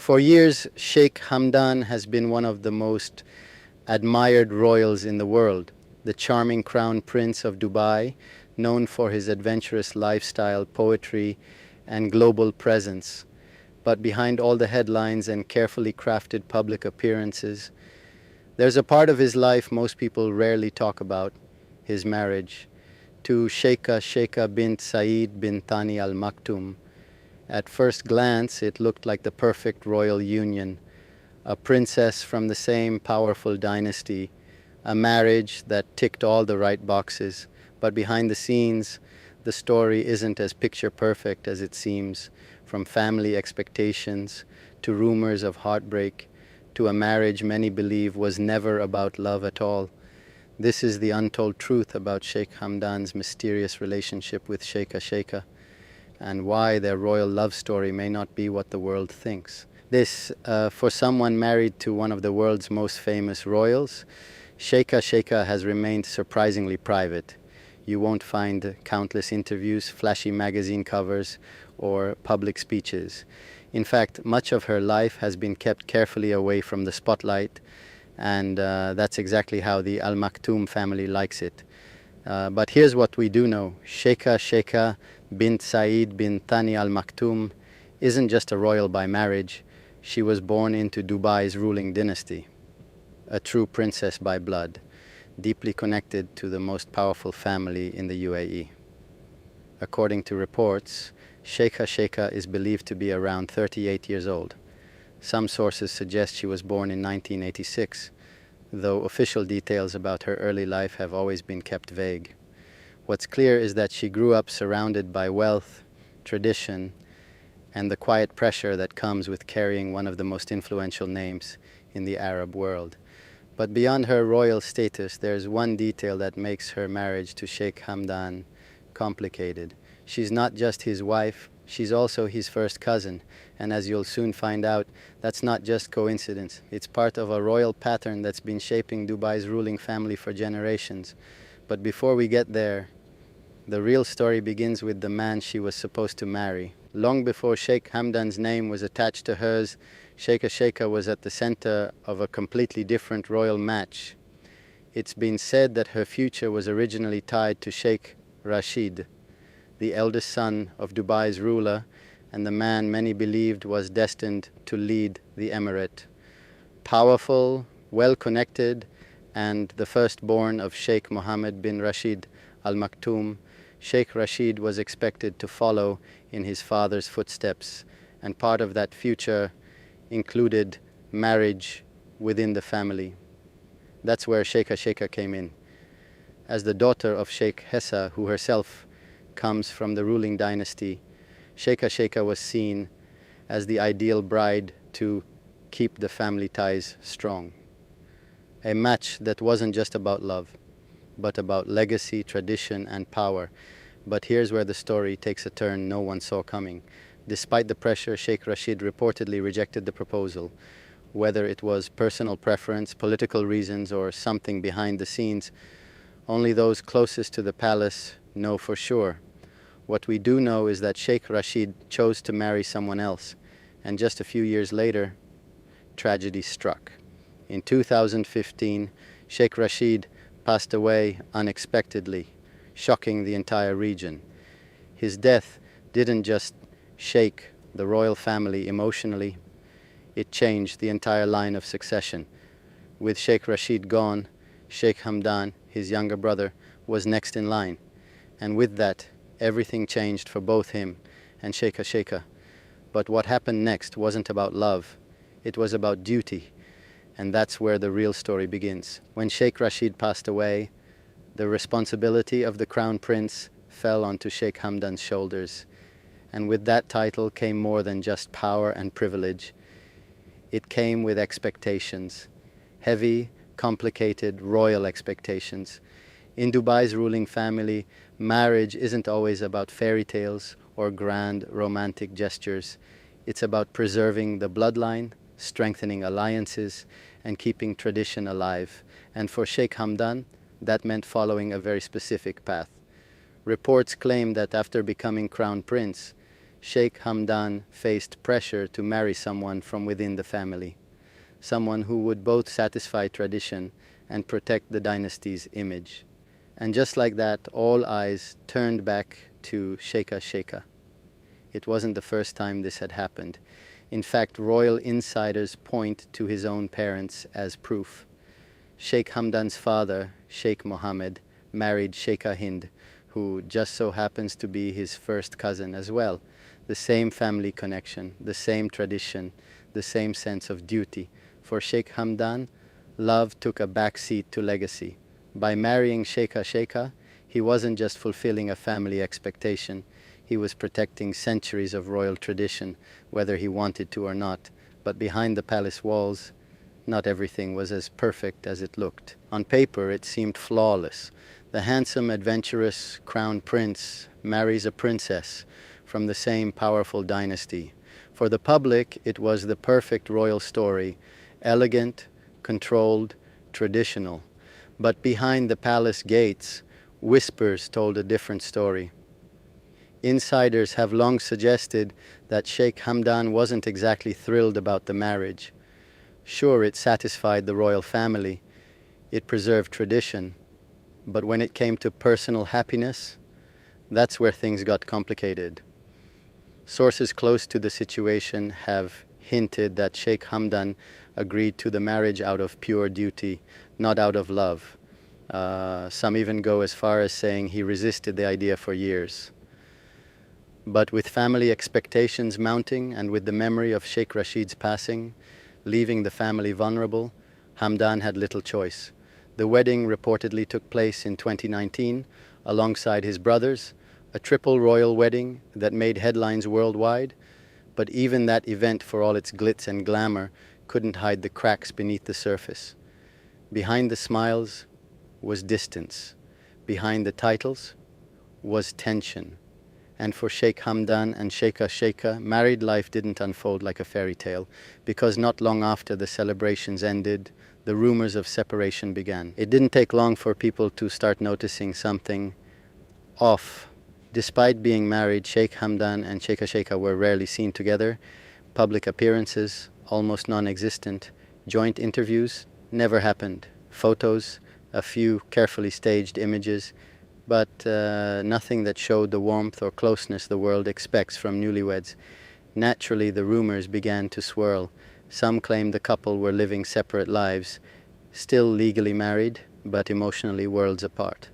For years, Sheikh Hamdan has been one of the most admired royals in the world, the charming crown prince of Dubai, known for his adventurous lifestyle, poetry, and global presence. But behind all the headlines and carefully crafted public appearances, there's a part of his life most people rarely talk about: his marriage to Sheikha Sheikha bint Saeed bin Thani Al Maktoum. At first glance, it looked like the perfect royal union, a princess from the same powerful dynasty, a marriage that ticked all the right boxes. But behind the scenes, the story isn't as picture perfect as it seems, from family expectations to rumors of heartbreak to a marriage many believe was never about love at all. This is the untold truth about Sheikh Hamdan's mysterious relationship with Sheikha Sheikha, and why their royal love story may not be what the world thinks. For someone married to one of the world's most famous royals, Sheikha Sheikha has remained surprisingly private. You won't find countless interviews, flashy magazine covers, or public speeches. In fact, much of her life has been kept carefully away from the spotlight, and that's exactly how the Al Maktoum family likes it. But here's what we do know. Sheikha Sheikha bint Saeed bin Thani Al Maktoum isn't just a royal by marriage. She was born into Dubai's ruling dynasty, a true princess by blood, deeply connected to the most powerful family in the UAE. According to reports, Sheikha Sheikha is believed to be around 38 years old. Some sources suggest she was born in 1986, though official details about her early life have always been kept vague. What's clear is that she grew up surrounded by wealth, tradition, and the quiet pressure that comes with carrying one of the most influential names in the Arab world. But beyond her royal status, there's one detail that makes her marriage to Sheikh Hamdan complicated. She's not just his wife, she's also his first cousin. And as you'll soon find out, that's not just coincidence. It's part of a royal pattern that's been shaping Dubai's ruling family for generations. But before we get there, the real story begins with the man she was supposed to marry. Long before Sheikh Hamdan's name was attached to hers, Sheikha Sheikha was at the center of a completely different royal match. It's been said that her future was originally tied to Sheikh Rashid, the eldest son of Dubai's ruler, and the man many believed was destined to lead the emirate. Powerful, well-connected, and the firstborn of Sheikh Mohammed bin Rashid Al Maktoum, Sheikh Rashid was expected to follow in his father's footsteps, and part of that future included marriage within the family. That's where Sheikha Sheikha came in. As the daughter of Sheikh Hessa, who herself comes from the ruling dynasty, Sheikha Sheikha was seen as the ideal bride to keep the family ties strong. A match that wasn't just about love, but about legacy, tradition, and power. But here's where the story takes a turn no one saw coming. Despite the pressure, Sheikh Rashid reportedly rejected the proposal. Whether it was personal preference, political reasons, or something behind the scenes, only those closest to the palace know for sure. What we do know is that Sheikh Rashid chose to marry someone else, and just a few years later, tragedy struck. In 2015, Sheikh Rashid passed away unexpectedly, shocking the entire region. His death didn't just shake the royal family emotionally, it changed the entire line of succession. With Sheikh Rashid gone, Sheikh Hamdan, his younger brother, was next in line. And with that, everything changed for both him and Sheikha Sheikha. But what happened next wasn't about love, it was about duty. And that's where the real story begins. When Sheikh Rashid passed away, the responsibility of the crown prince fell onto Sheikh Hamdan's shoulders. And with that title came more than just power and privilege. It came with expectations, heavy, complicated, royal expectations. In Dubai's ruling family, marriage isn't always about fairy tales or grand romantic gestures. It's about preserving the bloodline, strengthening alliances, and keeping tradition alive. And for Sheikh Hamdan, that meant following a very specific path. Reports claim that after becoming crown prince, Sheikh Hamdan faced pressure to marry someone from within the family, someone who would both satisfy tradition and protect the dynasty's image. And just like that, all eyes turned back to Sheikha Sheikha. It wasn't the first time this had happened. In fact, royal insiders point to his own parents as proof. Sheikh Hamdan's father, Sheikh Mohammed, married Sheikha Hind, who just so happens to be his first cousin as well. The same family connection, the same tradition, the same sense of duty. For Sheikh Hamdan, love took a backseat to legacy. By marrying Sheikha Sheikha, he wasn't just fulfilling a family expectation, he was protecting centuries of royal tradition, whether he wanted to or not. But behind the palace walls, not everything was as perfect as it looked. On paper, it seemed flawless. The handsome, adventurous crown prince marries a princess from the same powerful dynasty. For the public, it was the perfect royal story, elegant, controlled, traditional. But behind the palace gates, whispers told a different story. Insiders have long suggested that Sheikh Hamdan wasn't exactly thrilled about the marriage. Sure, it satisfied the royal family, it preserved tradition, but when it came to personal happiness, that's where things got complicated. Sources close to the situation have hinted that Sheikh Hamdan agreed to the marriage out of pure duty, not out of love. Some even go as far as saying he resisted the idea for years. But with family expectations mounting and with the memory of Sheikh Rashid's passing, leaving the family vulnerable, Hamdan had little choice. The wedding reportedly took place in 2019 alongside his brothers, a triple royal wedding that made headlines worldwide, but even that event, for all its glitz and glamour, couldn't hide the cracks beneath the surface. Behind the smiles was distance. Behind the titles was tension. And for Sheikh Hamdan and Sheikha Sheikha, married life didn't unfold like a fairy tale, because not long after the celebrations ended, the rumors of separation began. It didn't take long for people to start noticing something off. Despite being married, Sheikh Hamdan and Sheikha Sheikha were rarely seen together. Public appearances, almost non-existent. Joint interviews, never happened. Photos, a few carefully staged images, but nothing that showed the warmth or closeness the world expects from newlyweds. Naturally, the rumors began to swirl. Some claimed the couple were living separate lives, still legally married, but emotionally worlds apart.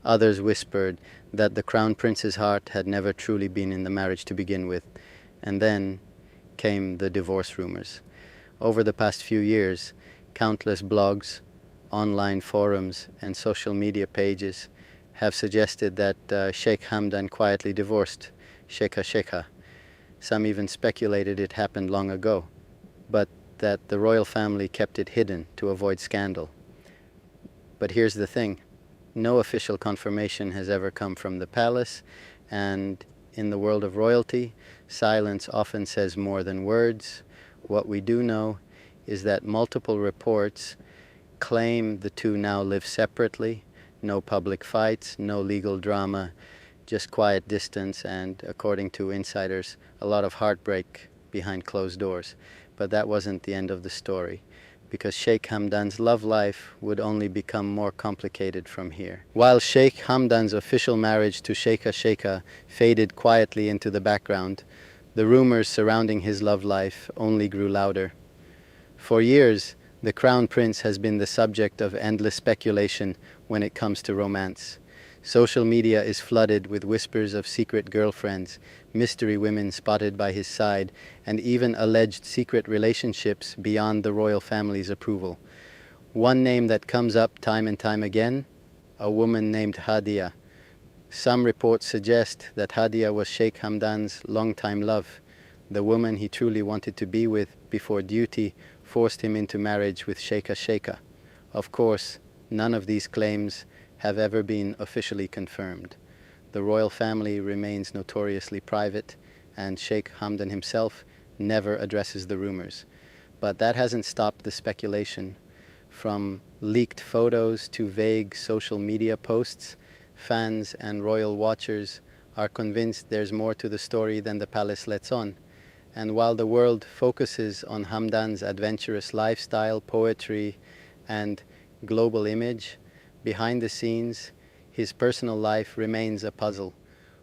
Others whispered that the crown prince's heart had never truly been in the marriage to begin with. And then came the divorce rumors. Over the past few years, countless blogs, online forums, and social media pages have suggested that Sheikh Hamdan quietly divorced Sheikha Sheikha. Some even speculated it happened long ago, but that the royal family kept it hidden to avoid scandal. But here's the thing. No official confirmation has ever come from the palace, and in the world of royalty, silence often says more than words. What we do know is that multiple reports claim the two now live separately. No public fights, no legal drama, just quiet distance and, according to insiders, a lot of heartbreak behind closed doors. But that wasn't the end of the story, because Sheikh Hamdan's love life would only become more complicated from here. While Sheikh Hamdan's official marriage to Sheikha Sheikha faded quietly into the background, the rumors surrounding his love life only grew louder. For years, the Crown Prince has been the subject of endless speculation when it comes to romance. Social media is flooded with whispers of secret girlfriends, mystery women spotted by his side, and even alleged secret relationships beyond the royal family's approval. One name that comes up time and time again, a woman named Hadia. Some reports suggest that Hadia was Sheikh Hamdan's longtime love, the woman he truly wanted to be with before duty forced him into marriage with Sheikha Sheikha. Of course, none of these claims have ever been officially confirmed. The royal family remains notoriously private, and Sheikh Hamdan himself never addresses the rumors. But that hasn't stopped the speculation. From leaked photos to vague social media posts, fans and royal watchers are convinced there's more to the story than the palace lets on. And while the world focuses on Hamdan's adventurous lifestyle, poetry, and global image, behind the scenes, his personal life remains a puzzle,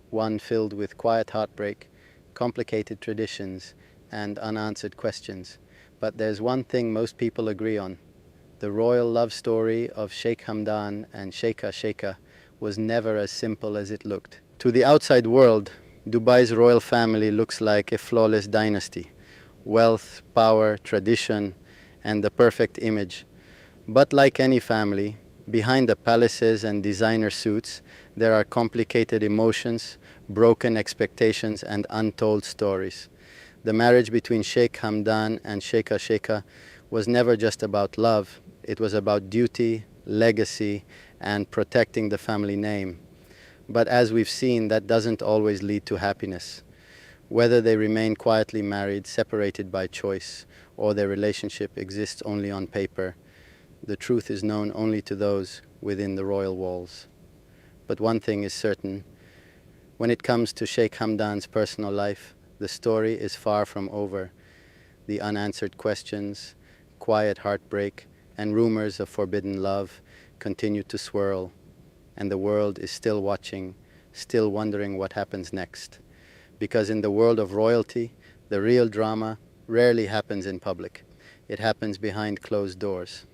one filled with quiet heartbreak, complicated traditions, and unanswered questions. But there's one thing most people agree on. The royal love story of Sheikh Hamdan and Sheikha Sheikha was never as simple as it looked. To the outside world, Dubai's royal family looks like a flawless dynasty. Wealth, power, tradition, and the perfect image. But like any family, behind the palaces and designer suits, there are complicated emotions, broken expectations, and untold stories. The marriage between Sheikh Hamdan and Sheikha Sheikha was never just about love, it was about duty, legacy, and protecting the family name. But as we've seen, that doesn't always lead to happiness. Whether they remain quietly married, separated by choice, or their relationship exists only on paper, the truth is known only to those within the royal walls. But one thing is certain, when it comes to Sheikh Hamdan's personal life, the story is far from over. The unanswered questions, quiet heartbreak, and rumors of forbidden love continue to swirl, and the world is still watching, still wondering what happens next. Because in the world of royalty, the real drama rarely happens in public. It happens behind closed doors.